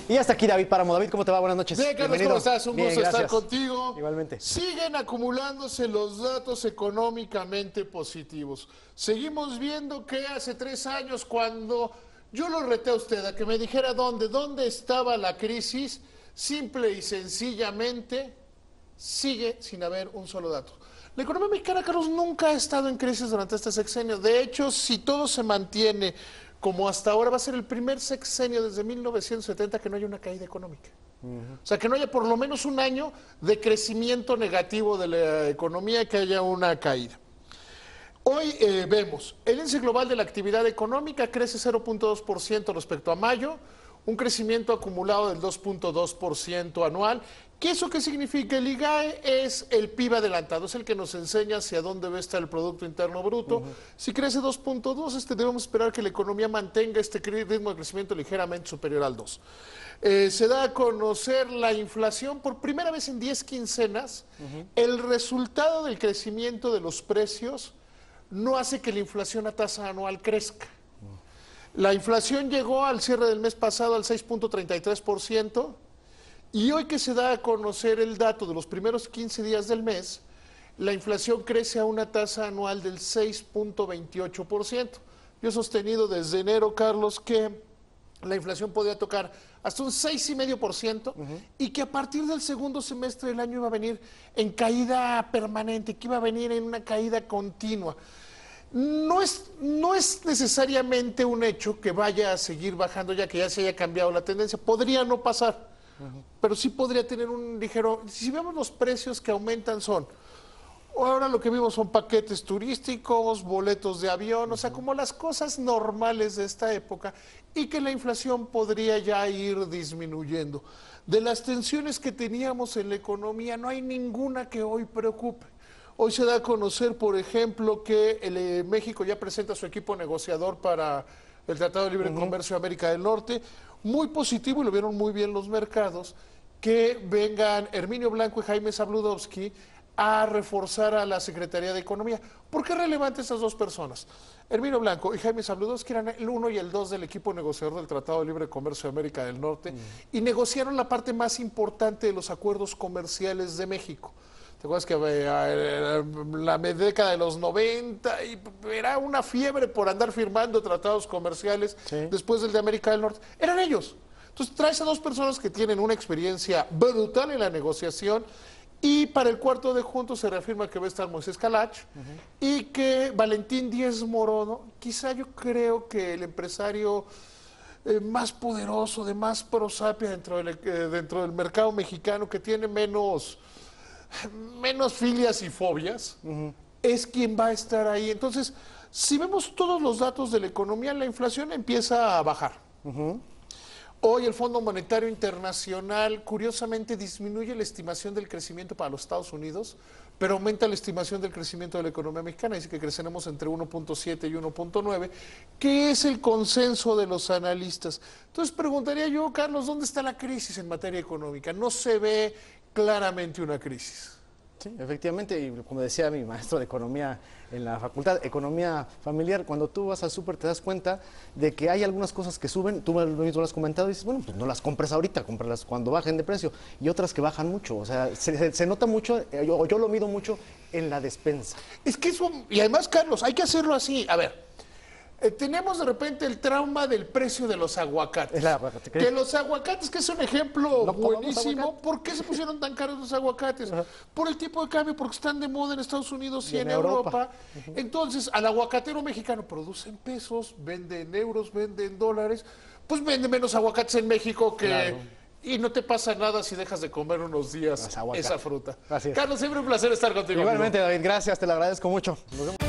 Y hasta aquí David Páramo. David, ¿cómo te va? Buenas noches. Bien, Carlos, Bienvenido. ¿cómo estás? Un Bien, gusto estar gracias. contigo. Igualmente. Siguen acumulándose los datos económicamente positivos. Seguimos viendo que hace 3 años, cuando yo lo reté a usted a que me dijera dónde estaba la crisis, simple y sencillamente sigue sin haber un solo dato. La economía mexicana, Carlos, nunca ha estado en crisis durante este sexenio. De hecho, si todo se mantiene como hasta ahora, va a ser el primer sexenio desde 1970 que no haya una caída económica. O sea, que no haya por lo menos un año de crecimiento negativo de la economía, que haya una caída. Hoy vemos, el índice global de la actividad económica crece 0.2% respecto a mayo, un crecimiento acumulado del 2.2% anual. ¿Eso qué significa? El IGAE es el PIB adelantado, es el que nos enseña hacia dónde va a estar el Producto Interno Bruto. Si crece 2.2, debemos esperar que la economía mantenga este ritmo de crecimiento ligeramente superior al 2. Se da a conocer la inflación por primera vez en 10 quincenas. El resultado del crecimiento de los precios no hace que la inflación a tasa anual crezca. La inflación llegó al cierre del mes pasado al 6.33%. Y hoy que se da a conocer el dato de los primeros 15 días del mes, la inflación crece a una tasa anual del 6.28%. Yo he sostenido desde enero, Carlos, que la inflación podía tocar hasta un 6,5% y que a partir del segundo semestre del año iba a venir en caída permanente, que iba a venir en una caída continua. No es necesariamente un hecho que vaya a seguir bajando ya que ya se haya cambiado la tendencia. Podría no pasar. Pero sí podría tener un ligero... Si vemos los precios que aumentan ahora lo que vimos son paquetes turísticos, boletos de avión, o sea, como las cosas normales de esta época, y que la inflación podría ya ir disminuyendo. De las tensiones que teníamos en la economía, no hay ninguna que hoy preocupe. Hoy se da a conocer, por ejemplo, que México ya presenta su equipo negociador para el Tratado de Libre Comercio de América del Norte. Muy positivo, y lo vieron muy bien los mercados, que vengan Herminio Blanco y Jaime Zabludovsky a reforzar a la Secretaría de Economía. ¿Por qué es relevante estas dos personas? Herminio Blanco y Jaime Zabludovsky eran el 1 y el 2 del equipo negociador del Tratado de Libre Comercio de América del Norte y negociaron la parte más importante de los acuerdos comerciales de México. ¿Te acuerdas que la década de los 90 y era una fiebre por andar firmando tratados comerciales después del de América del Norte? Eran ellos. Entonces traes a dos personas que tienen una experiencia brutal en la negociación, y para el 4 de junio se reafirma que va a estar Moisés Calach y que Valentín Díez Morodo, quizá yo creo que el empresario más poderoso, de más prosapia dentro del mercado mexicano, que tiene menos filias y fobias, es quien va a estar ahí. Entonces, si vemos todos los datos de la economía, la inflación empieza a bajar. Hoy el Fondo Monetario Internacional, curiosamente, disminuye la estimación del crecimiento para los Estados Unidos, pero aumenta la estimación del crecimiento de la economía mexicana. Dice que creceremos entre 1.7 y 1.9, que es el consenso de los analistas. Entonces preguntaría yo, Carlos, ¿dónde está la crisis en materia económica? No se ve claramente una crisis. Sí, efectivamente, y como decía mi maestro de economía en la facultad, economía familiar, cuando tú vas al súper te das cuenta de que hay algunas cosas que suben, tú mismo lo has comentado y dices, bueno, pues no las compres ahorita, cómpralas cuando bajen de precio, y otras que bajan mucho, o sea, se nota mucho, yo lo mido mucho en la despensa. Es que eso, y además, Carlos, hay que hacerlo así. A ver, tenemos de repente el trauma del precio de los aguacates. Que los aguacates, que es un ejemplo buenísimo. ¿Por qué se pusieron tan caros los aguacates? Por el tipo de cambio, porque están de moda en Estados Unidos y en Europa. Entonces, al aguacatero mexicano produce en pesos, vende en euros, vende en dólares, pues vende menos aguacates en México que... Claro. Y no te pasa nada si dejas de comer unos días esa fruta. Carlos, siempre un placer estar contigo. Igualmente, amigo. David, gracias, te lo agradezco mucho. Nos vemos.